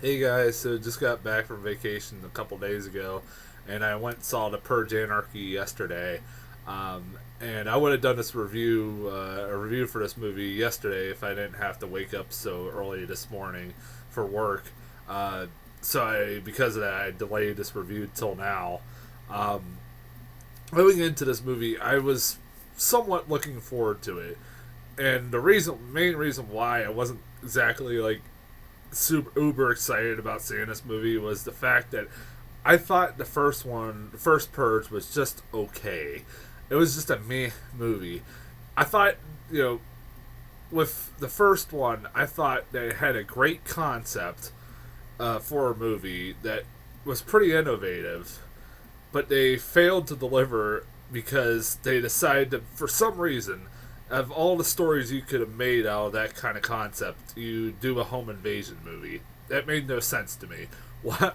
Hey guys, so just got back from vacation a couple days ago, and I went and saw the Purge Anarchy yesterday. And I would have done this review, a review for this movie yesterday if I didn't have to wake up so early this morning for work. Because of that, I delayed this review till now. Um, Going into this movie, I was somewhat looking forward to it, and main reason why I wasn't exactly like super uber excited about seeing this movie was the fact that I thought the first Purge, was just okay. It was just a meh movie. I thought, with the first one, I thought they had a great concept for a movie that was pretty innovative, but they failed to deliver because they decided to, for some reason, of all the stories you could have made out of that kind of concept, you do a home invasion movie. That made no sense to me. Why,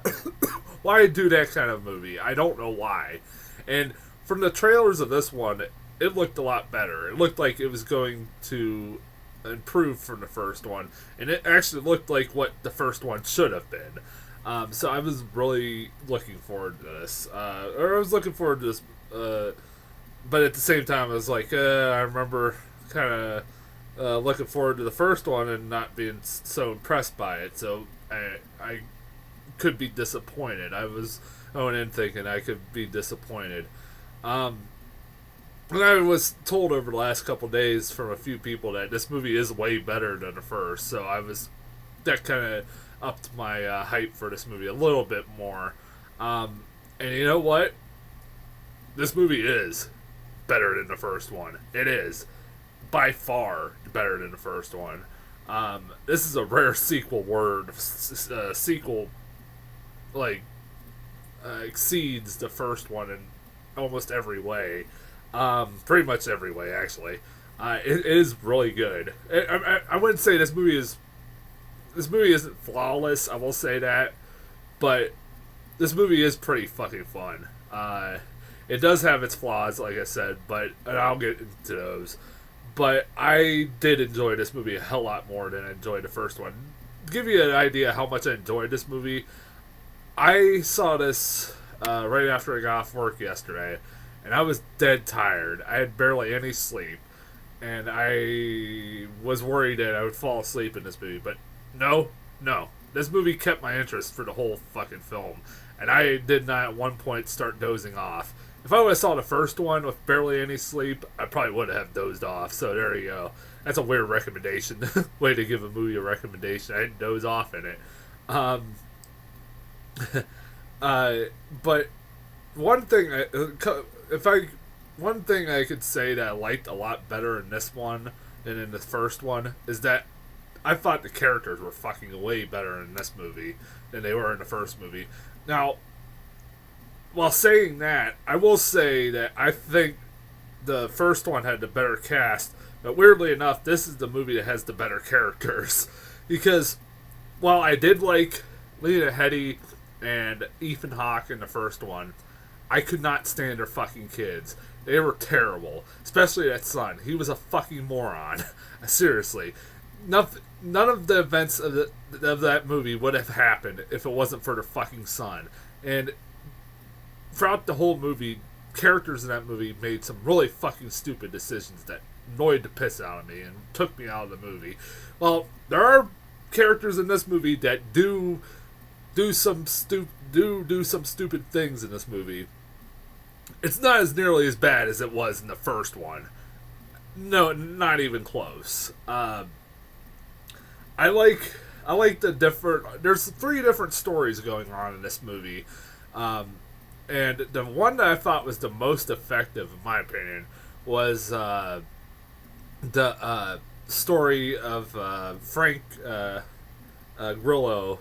why do that kind of movie? I don't know why. And from the trailers of this one, it looked a lot better. It looked like it was going to improve from the first one, and it actually looked like what the first one should have been. So I was really looking forward to this. Or I was looking forward to this, but at the same time, I was like, I remember kind of looking forward to the first one and not being so impressed by it. So I could be disappointed. I was going in thinking I could be disappointed. And I was told over the last couple of days from a few people that this movie is way better than the first. So that kind of upped my hype for this movie a little bit more. And you know what? This movie is better than the first one. It is by far better than the first one. This is a rare sequel word. Sequel like exceeds the first one in almost every way. Pretty much every way, actually. It is really good. I wouldn't say this movie isn't flawless. I will say that, but this movie is pretty fucking fun. It does have its flaws, like I said, and I'll get into those. But I did enjoy this movie a hell lot more than I enjoyed the first one. To give you an idea how much I enjoyed this movie, I saw this right after I got off work yesterday, and I was dead tired. I had barely any sleep, and I was worried that I would fall asleep in this movie. But no. This movie kept my interest for the whole fucking film, and I did not at one point start dozing off. If I would have saw the first one with barely any sleep, I probably would have dozed off. So there you go. That's a weird recommendation. Way to give a movie a recommendation. I didn't doze off in it. But one thing, one thing I could say that I liked a lot better in this one than in the first one is that I thought the characters were fucking way better in this movie than they were in the first movie. Now, while saying that, I will say that I think the first one had the better cast, but weirdly enough, this is the movie that has the better characters. Because while I did like Lena Headey and Ethan Hawke in the first one, I could not stand their fucking kids. They were terrible. Especially that son. He was a fucking moron. Seriously. None of the events of that movie would have happened if it wasn't for their fucking son. And throughout the whole movie, characters in that movie made some really fucking stupid decisions that annoyed the piss out of me and took me out of the movie. Well, there are characters in this movie that do some stupid things in this movie. It's not as nearly as bad as it was in the first one. No, not even close. I like the different. There's 3 different stories going on in this movie, and the one that I thought was the most effective, in my opinion, was the story of Frank Grillo,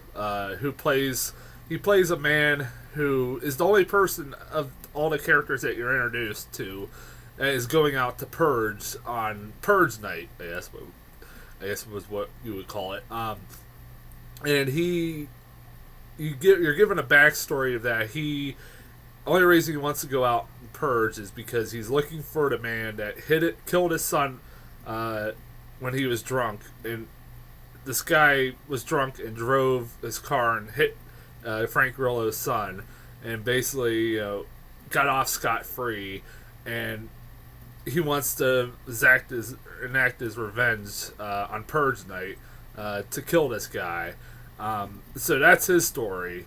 who plays a man who is the only person of all the characters that you're introduced to that is going out to purge on Purge night. I guess was what you would call it. And you're given a backstory of that. Only reason he wants to go out and purge is because he's looking for the man that killed his son when he was drunk, and this guy was drunk and drove his car and hit Frank Grillo's son, and basically got off scot-free, and he wants to enact his revenge on Purge night to kill this guy. So that's his story.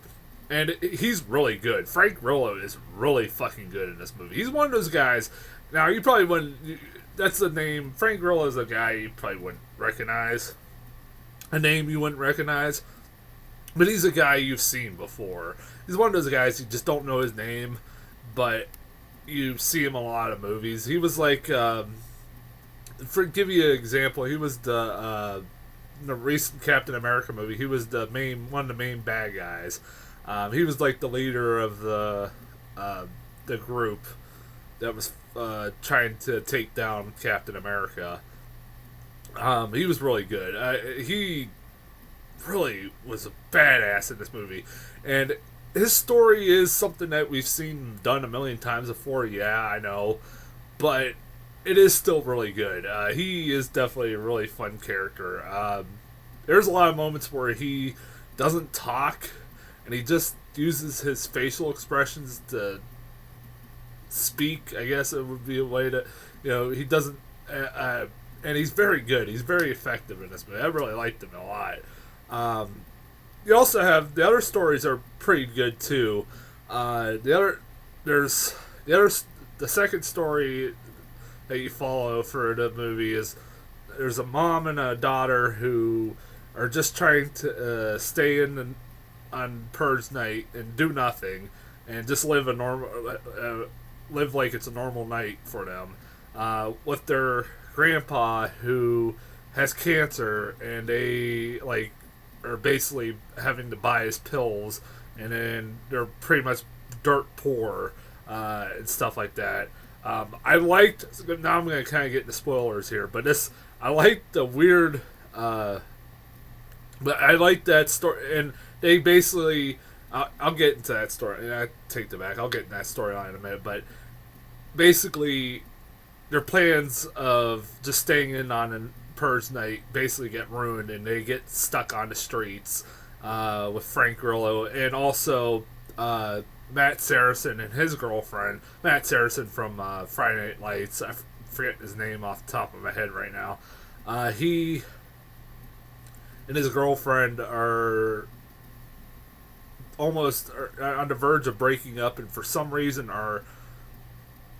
And he's really good. Frank Grillo is really fucking good in this movie. He's one of those guys. Now, you probably wouldn't. That's the name. Frank Grillo is a guy you probably wouldn't recognize. A name you wouldn't recognize. But he's a guy you've seen before. He's one of those guys you just don't know his name, but you see him in a lot of movies. He was like, for give you an example, he was the recent Captain America movie. He was one of the main bad guys. He was like the leader of the group that was trying to take down Captain America. He was really good. He really was a badass in this movie, and his story is something that we've seen done a million times before. Yeah, I know, but it is still really good. He is definitely a really fun character. There's a lot of moments where he doesn't talk, and he just uses his facial expressions to speak. I guess it would be a way to, he doesn't, and he's very good. He's very effective in this movie. I really liked him a lot. You also have the other stories are pretty good too. The second story that you follow for the movie is there's a mom and a daughter who are just trying to stay in on Purge night and do nothing and just live live like it's a normal night for them, with their grandpa who has cancer, and they are basically having to buy his pills, and then they're pretty much dirt poor and stuff like that. I liked. Now I'm going to kind of get into spoilers here, but I liked the weird. But I like that story, and they basically. I'll get into that story, and I take that back. I'll get into that storyline in a minute, but basically, their plans of just staying in on a Purge night basically get ruined, and they get stuck on the streets with Frank Grillo, and also Matt Saracen and his girlfriend. Matt Saracen from Friday Night Lights. I forget his name off the top of my head right now. He and his girlfriend are almost on the verge of breaking up, and for some reason are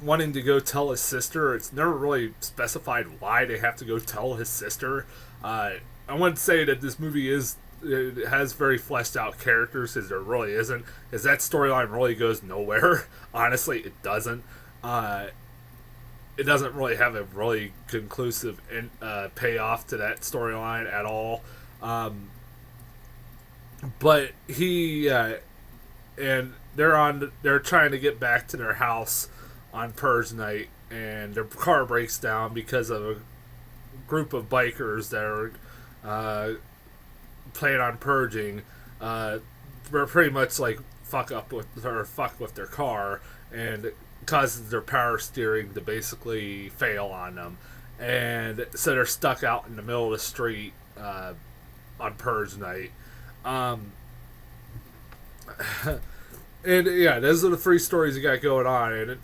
wanting to go tell his sister. It's never really specified why they have to go tell his sister. I wouldn't say that this movie it has very fleshed out characters, because there really isn't, because that storyline really goes nowhere. Honestly, it doesn't. It doesn't really have a really conclusive payoff to that storyline at all. But he and they're trying to get back to their house on Purge night, and their car breaks down because of a group of bikers that are planning on purging. They're pretty much fuck with their car, and it causes their power steering to basically fail on them, and so they're stuck out in the middle of the street on Purge night. And yeah, those are the three stories you got going on, and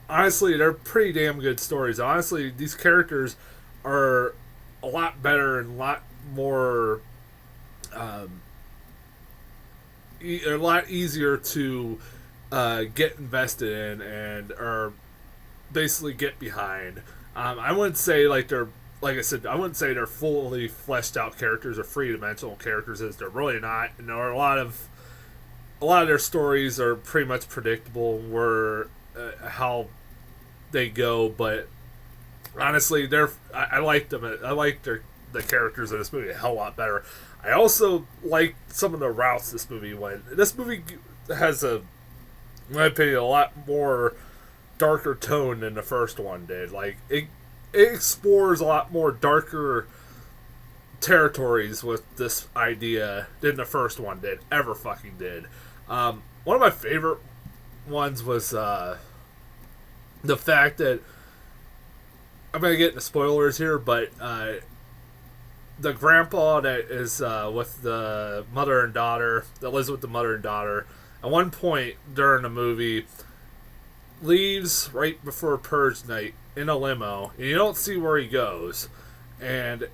honestly, they're pretty damn good stories. Honestly, these characters are a lot better and a lot more, a lot easier to get invested in and or basically get behind. I wouldn't say they're, like I said, I wouldn't say they're fully fleshed out characters or three-dimensional characters, as they're really not. And there are a lot of their stories are pretty much predictable where how they go, but honestly, I like them. I like the characters in this movie a hell lot better. I also like some of the routes this movie went. This movie has in my opinion, a lot more darker tone than the first one did. It explores a lot more darker territories with this idea than the first one ever fucking did. One of my favorite ones was the fact that I'm gonna get into spoilers here, but the grandpa that is with the mother and daughter, that lives with the mother and daughter, at one point during the movie, leaves right before Purge night in a limo, and you don't see where he goes. And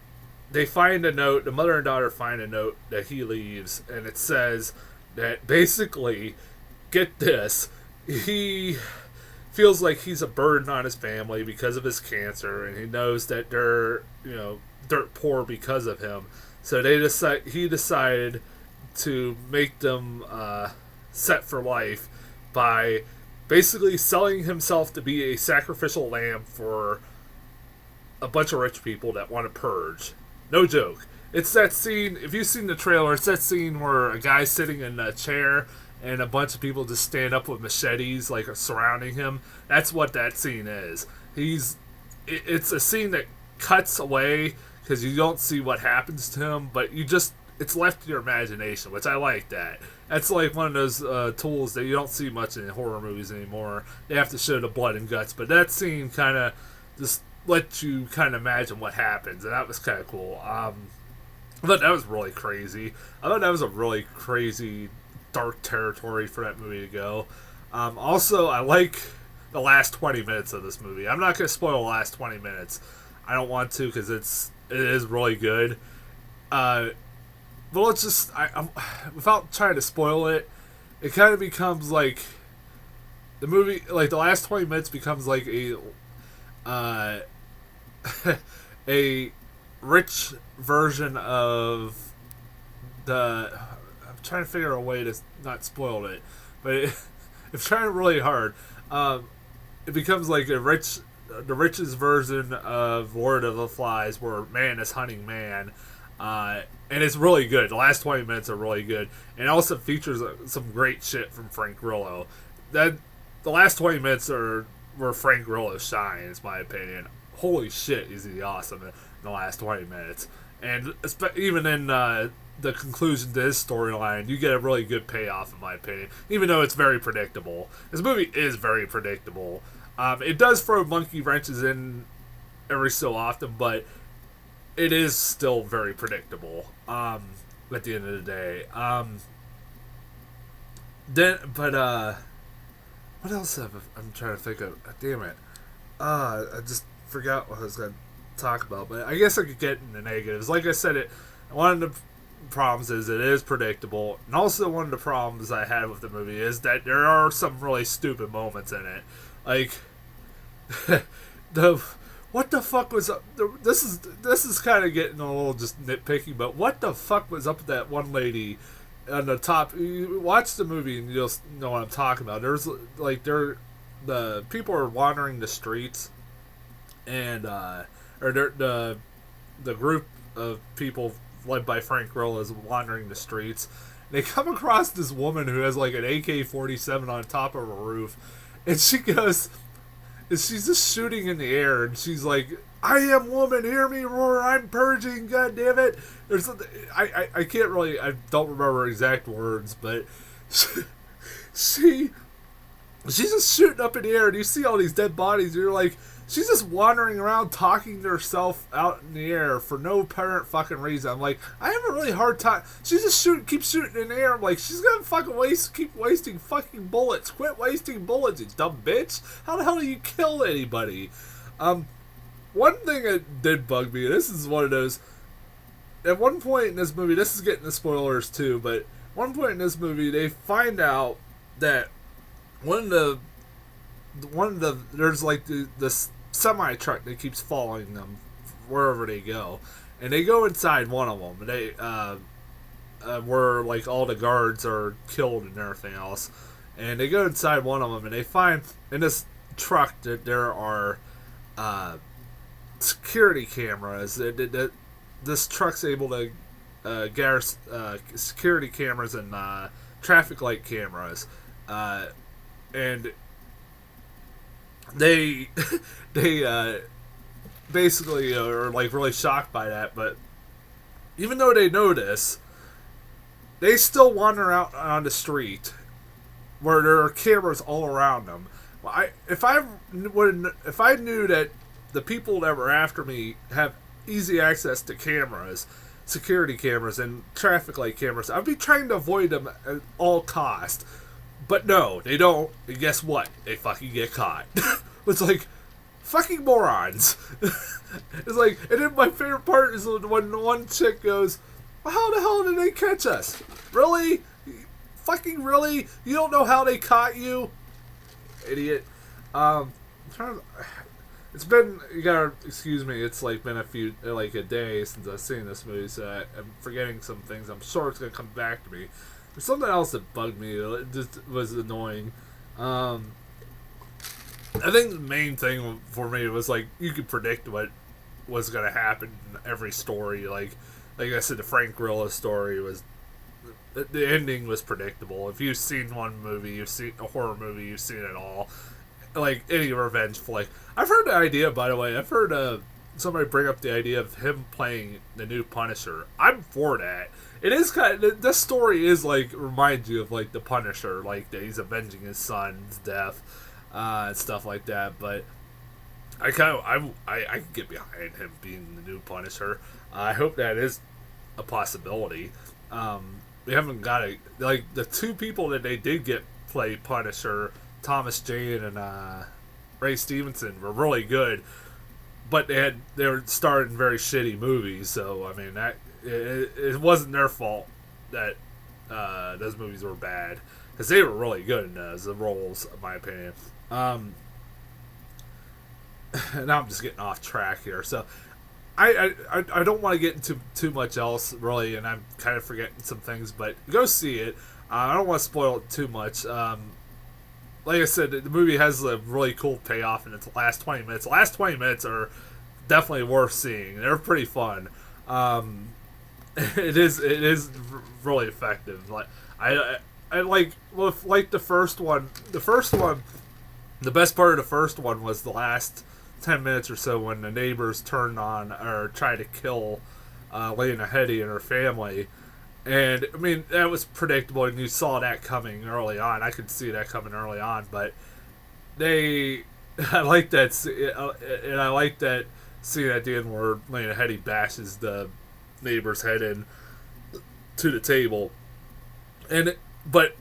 they find a note, the mother and daughter find a note that he leaves, and it says that basically, get this, he feels like he's a burden on his family because of his cancer, and he knows that they're, dirt poor because of him. So he decided to make them set for life by basically selling himself to be a sacrificial lamb for a bunch of rich people that want to purge. No joke. It's that scene, if you've seen the trailer, it's that scene where a guy's sitting in a chair and a bunch of people just stand up with machetes, like, surrounding him. That's what that scene is. It's a scene that cuts away because you don't see what happens to him, but it's left to your imagination, which I like that. That's like one of those tools that you don't see much in horror movies anymore. They have to show the blood and guts, but that scene kind of just lets you kind of imagine what happens, and that was kind of cool. I thought that was really crazy. I thought that was a really crazy, dark territory for that movie to go. Also, I like the last 20 minutes of this movie. I'm not going to spoil the last 20 minutes. I don't want to because it is really good. But let's just, without trying to spoil it, it kind of becomes like the movie, like the last 20 minutes becomes like a rich version of I'm trying to figure out a way to not spoil it, but it's trying really hard. It becomes like the richest version of Lord of the Flies, where man is hunting man. And it's really good. The last 20 minutes are really good. And it also features some great shit from Frank Grillo. The last 20 minutes are where Frank Grillo shines, in my opinion. Holy shit, is he awesome in the last 20 minutes. And even in the conclusion to his storyline, you get a really good payoff, in my opinion. Even though it's very predictable. This movie is very predictable. It does throw monkey wrenches in every so often, but it is still very predictable at the end of the day. What else I'm trying to think of? Damn it. I just forgot what I was going to talk about, but I guess I could get into negatives. Like I said, one of the problems is it is predictable, and also one of the problems I had with the movie is that there are some really stupid moments in it. Like, what the fuck was up? This is kind of getting a little just nitpicky, but what the fuck was up with that one lady on the top? You watch the movie and you'll know what I'm talking about. There's like the people are wandering the streets, and the group of people led by Frank Grillo is wandering the streets. They come across this woman who has like an AK-47 on top of her roof, and she goes. She's just shooting in the air, and she's like, "I am woman, hear me roar, I'm purging, god damn it." There's I can't really, I don't remember exact words, but she's just shooting up in the air, and you see all these dead bodies, and you're like, she's just wandering around talking to herself out in the air for no apparent fucking reason. I'm like, I have a really hard time. She's just keeps shooting in the air. I'm like, she's gonna fucking keep wasting fucking bullets. Quit wasting bullets, you dumb bitch. How the hell do you kill anybody? One thing that did bug me, and this is one of those, at one point in this movie, this is getting the spoilers too, but at one point in this movie, they find out that one of the there's like this semi truck that keeps following them wherever they go, and they go inside one of them, and they where like all the guards are killed and everything else, and they go inside one of them, and they find in this truck that there are security cameras. This truck's able to gather security cameras and traffic light cameras, and they basically are like really shocked by that. But even though they know this, they still wander out on the street where there are cameras all around them. If I knew that the people that were after me have easy access to cameras, security cameras, and traffic light cameras, I'd be trying to avoid them at all cost. But no, they don't. And guess what? They fucking get caught. It's like, fucking morons. It's like, and then my favorite part is when one chick goes, well, how the hell did they catch us? Really? Fucking really? You don't know how they caught you? Idiot. It's been, you gotta excuse me, it's like been a day since I've seen this movie, so I'm forgetting some things. I'm sure it's gonna come back to me. There's something else that bugged me. It just was annoying. I think the main thing for me was like you could predict what was gonna happen in every story. Like I said, the Frank Grillo story was the ending was predictable. If you've seen one movie, you've seen a horror movie, you've seen it all. Like any revenge flick. I've heard the idea, by the way. I've heard somebody bring up the idea of him playing the new Punisher. I'm for that. It is kind of, this story is like, reminds you of like the Punisher, like that he's avenging his son's death and stuff like that. But I can get behind him being the new Punisher. I hope that is a possibility. We haven't got like the two people that they did get play Punisher, Thomas Jane and Ray Stevenson, were really good, but they were starred in very shitty movies. So I mean that it wasn't their fault that those movies were bad, because they were really good in the roles, in my opinion. Now I'm just getting off track here, so I don't want to get into too much else really, and I'm kind of forgetting some things, but go see it. I don't want to spoil it too much. Like I said, the movie has a really cool payoff in its last 20 minutes. The last 20 minutes are definitely worth seeing. They're pretty fun. It is really effective. Like I like the first one. The best part of the first one was the last 10 minutes or so when the neighbors turned on or tried to kill Lena Headey and her family. And, I mean, that was predictable, and you saw that coming early on. I could see that coming early on, but I like that, and I like that scene at the end where Lena Headey bashes the neighbor's head in to the table. But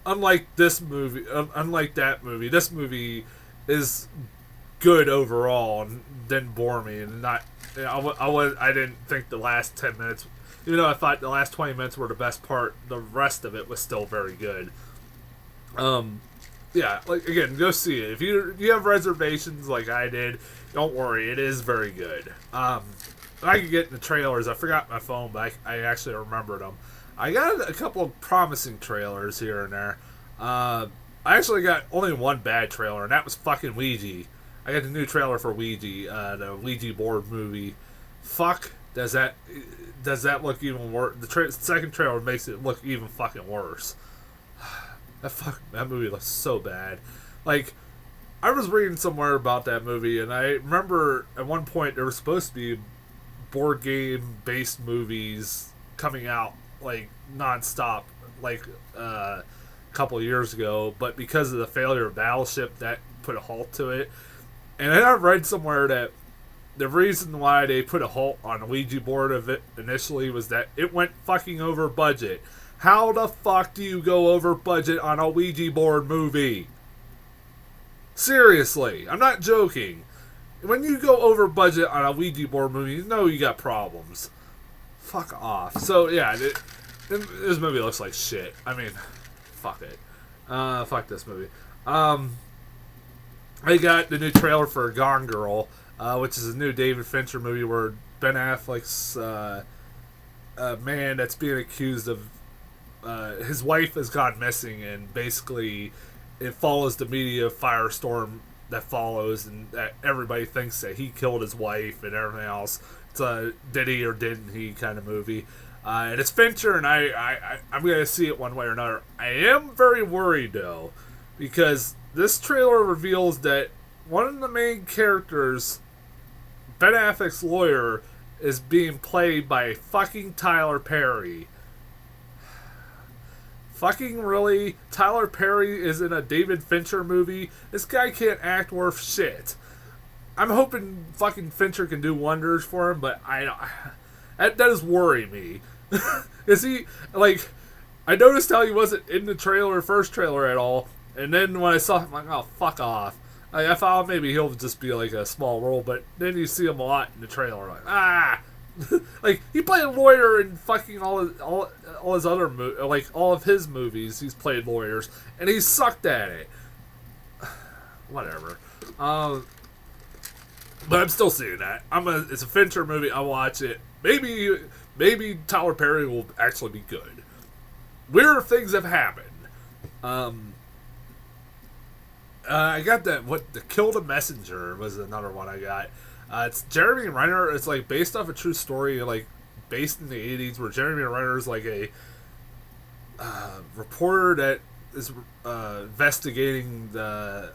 unlike that movie, this movie is good overall and didn't bore me, and not, I didn't think the last 10 minutes, even though I thought the last 20 minutes were the best part, the rest of it was still very good. Yeah, like, again, go see it. If you have reservations like I did, don't worry, it is very good. I could get in the trailers. I forgot my phone, but I actually remembered them. I got a couple of promising trailers here and there. I actually got only one bad trailer, and that was fucking Ouija. I got the new trailer for Ouija, the Ouija board movie. Fuck, does that look even worse? The second trailer makes it look even fucking worse. That movie looks so bad. Like, I was reading somewhere about that movie, and I remember at one point there was supposed to be board game based movies coming out like nonstop, like a couple of years ago, but because of the failure of Battleship, that put a halt to it. And then I read somewhere that the reason why they put a halt on the Ouija board of it initially was that it went fucking over budget. How the fuck do you go over budget on a Ouija board movie? Seriously, I'm not joking. When you go over budget on a Ouija board movie, you know you got problems. Fuck off. So, yeah, this movie looks like shit. I mean, fuck it. Fuck this movie. I got the new trailer for Gone Girl, which is a new David Fincher movie where Ben Affleck's a man that's being accused of his wife has gone missing, and basically it follows the media firestorm that follows, and that everybody thinks that he killed his wife and everything else. It's a did he or didn't he kind of movie, and it's Fincher, and I'm gonna see it one way or another. I am very worried though, because this trailer reveals that one of the main characters, Ben Affleck's lawyer, is being played by fucking Tyler Perry. Fucking really? Tyler Perry is in a David Fincher movie? This guy can't act worth shit. I'm hoping fucking Fincher can do wonders for him, but that does worry me. Is he, like, I noticed how he wasn't in the first trailer at all, and then when I saw him, I'm like, oh, fuck off. Like, I thought maybe he'll just be like a small role, but then you see him a lot in the trailer, like, ah! Like, he played a lawyer in fucking all his other like, all of his movies, he's played lawyers, and he sucked at it. Whatever. But I'm still seeing that. It's a Fincher movie. I'll watch it. Maybe Tyler Perry will actually be good. Weird things have happened. I got the Kill the Messenger was another one I got. It's Jeremy Renner. It's like based off a true story, like based in the 80s, where Jeremy Renner is like a reporter that is investigating the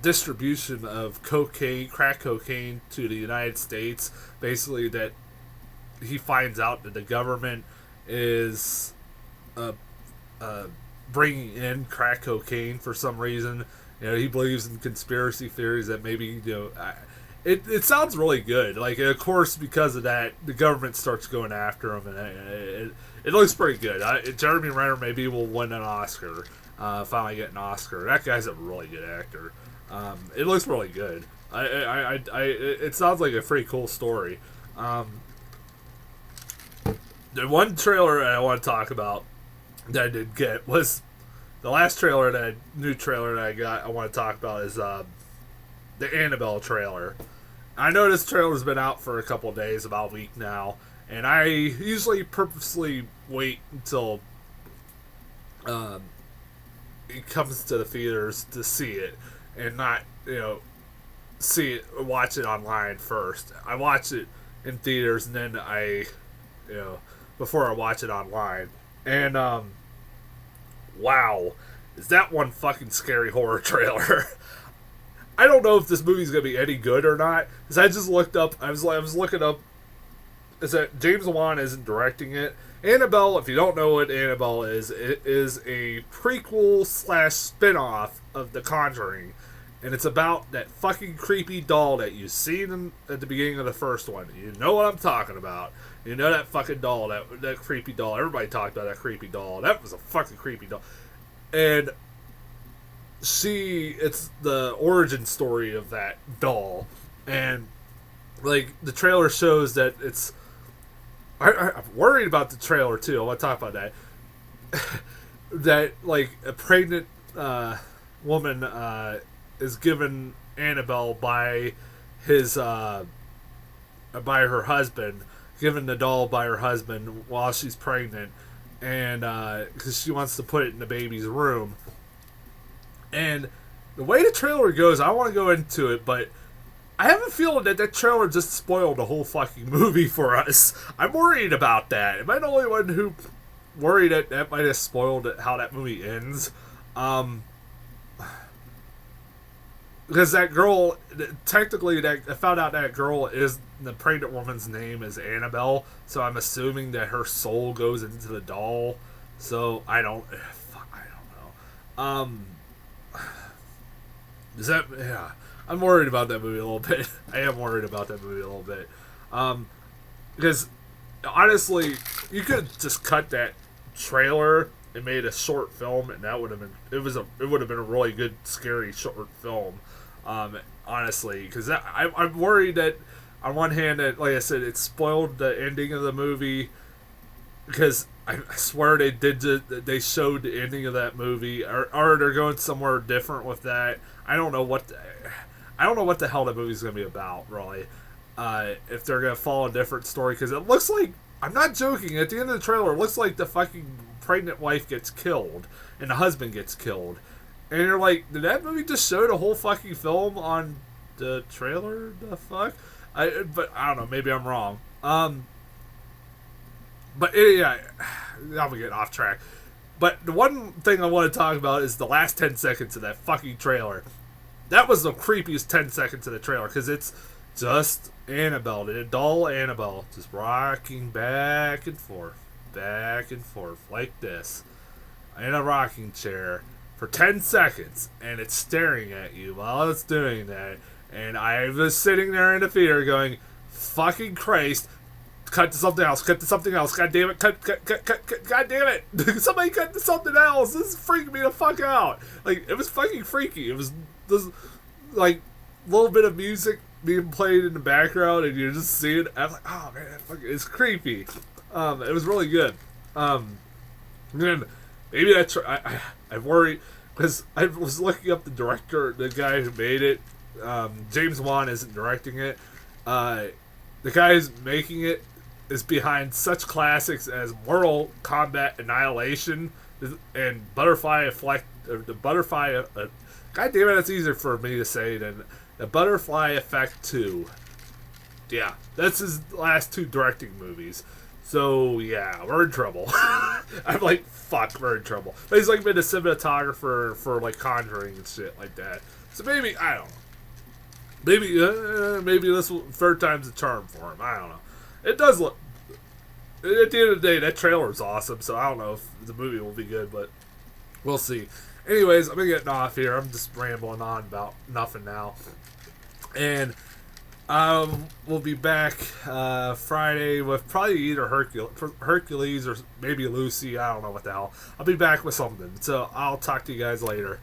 distribution of crack cocaine to the United States. Basically, that he finds out that the government is bringing in crack cocaine for some reason. You know, he believes in conspiracy theories that maybe, it sounds really good. Like, of course, because of that, the government starts going after him, and it looks pretty good. Jeremy Renner maybe will win an Oscar. Finally get an Oscar. That guy's a really good actor. It looks really good. It sounds like a pretty cool story. The one trailer I want to talk about that I did get was the last new trailer that I got. I want to talk about is the Annabelle trailer. I know this trailer's been out for a couple of days, about a week now, and I usually purposely wait until it comes to the theaters to see it, and not, watch it online first. I watch it in theaters, and then before I watch it online. And, wow, is that one fucking scary horror trailer. I don't know if this movie's gonna be any good or not, because I just looked up, I was looking up, is that James Wan isn't directing it. Annabelle, if you don't know what Annabelle is, it is a prequel / spin-off of The Conjuring. And it's about that fucking creepy doll that you seen at the beginning of the first one. You know what I'm talking about. You know that fucking doll, that creepy doll. Everybody talked about that creepy doll. That was a fucking creepy doll. And it's the origin story of that doll. And, like, the trailer shows that it's... I'm worried about the trailer, too. I want to talk about that. That, like, a pregnant woman is given Annabelle by her husband, given the doll by her husband while she's pregnant, and because she wants to put it in the baby's room. And the way the trailer goes, I don't want to go into it, but I have a feeling that trailer just spoiled the whole fucking movie for us. I'm worried about that. Am I the only one who worried that might have spoiled how that movie ends? Because that girl, technically, I found out that girl is, the pregnant woman's name is Annabelle, so I'm assuming that her soul goes into the doll. So, I don't know. I'm worried about that movie a little bit. I am worried about that movie a little bit. Because, honestly, you could just cut that trailer and made a short film, and that would have been, it would have been a really good, scary short film. Honestly, because I'm worried that on one hand that, like I said, it spoiled the ending of the movie, because I swear they showed the ending of that movie, or they're going somewhere different with that. I don't know what the hell that movie's gonna be about, really. If they're gonna follow a different story, because it looks like, I'm not joking, at the end of the trailer, it looks like the fucking pregnant wife gets killed and the husband gets killed. And you're like, did that movie just show the whole fucking film on the trailer? The fuck? But I don't know. Maybe I'm wrong. But yeah, I'm getting off track. But the one thing I want to talk about is the last 10 seconds of that fucking trailer. That was the creepiest 10 seconds of the trailer, because it's just Annabelle, the doll Annabelle, just rocking back and forth, like this, in a rocking chair, for 10 seconds, and it's staring at you while it's doing that. And I was sitting there in the theater going, fucking Christ, cut to something else, cut to something else, god damn it, cut, god damn it, somebody cut to something else, this is freaking me the fuck out. Like, it was fucking freaky. It was this, like, little bit of music being played in the background, and you're just seeing, I'm like, oh man, it's creepy. It was really good. Man, maybe that's, I worry, because I was looking up the director, the guy who made it. James Wan isn't directing it. The guy who's making it is behind such classics as Mortal Kombat Annihilation and Butterfly Effect. The Butterfly, god damn it, that's easier for me to say than the Butterfly Effect 2. Yeah, that's his last 2 directing movies. So yeah, we're in trouble. I'm like, fuck, we're in trouble. But he's like been a cinematographer for like Conjuring and shit like that. So maybe, I don't know. Maybe this will, third time's a charm for him. I don't know. It does look. At the end of the day, that trailer is awesome. So I don't know if the movie will be good, but we'll see. Anyways, I'm getting off here. I'm just rambling on about nothing now. And we'll be back Friday with probably either Hercules or maybe Lucy. I don't know what the hell. I'll be back with something. So I'll talk to you guys later.